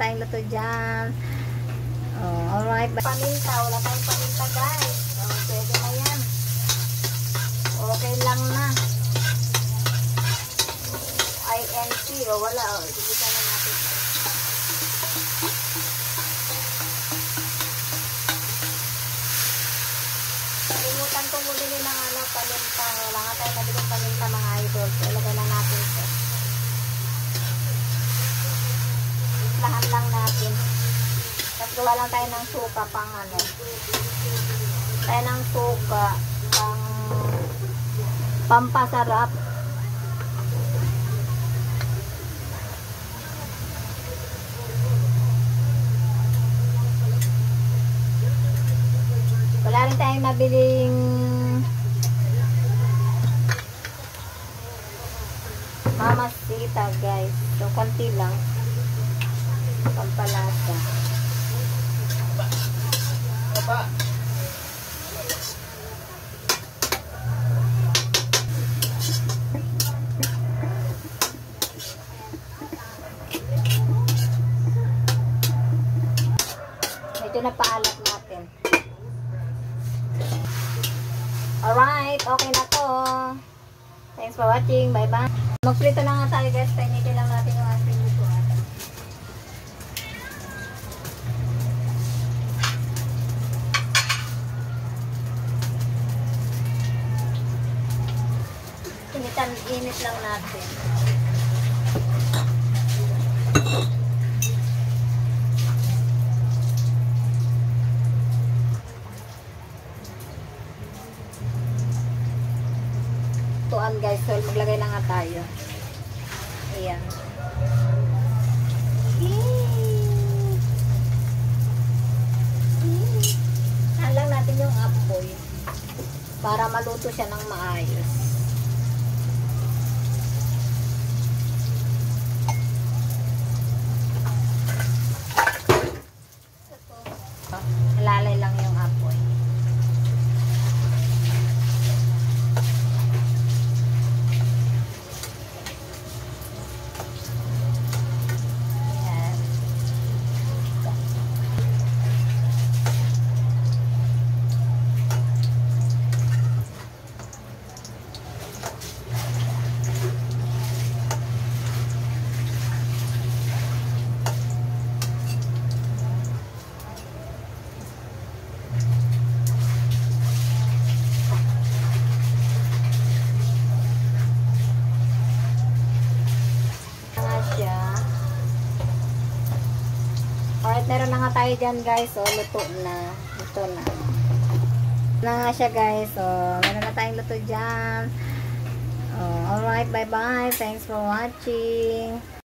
tayong luto dyan. Alright. Paminta. Wala tayong paminta guys. Pwede na yan. Okay lang na. INC. Wala. Isigitan na natin. Kalimutan ko muli ng paminta. Wala nga tayo nabiling paminta mga idol. Ilagay na natin ito. Islahan lang natin. Tapos gawa lang tayo ng suka pang tayo ng suka pang pampasarap. Wala rin tayong nabiling mamasita guys. So konti lang pampalasa. Medyo napaalat natin. Alright, okay na to. Thanks for watching. Bye-bye. Magprito na nga tayo guys. Painitin lang natin yung ating lutuan. Init lang natin. Tuan guys, so maglagay na nga tayo. Ayan. Halang natin yung apoy para maluto siya ng maayos. Lalay lang yung apoy. Ayan. Alright, meron na nga tayo dyan guys. So, luto na. Luto na. Na nga siya guys. So, meron na tayong luto dyan. Alright, bye-bye. Thanks for watching.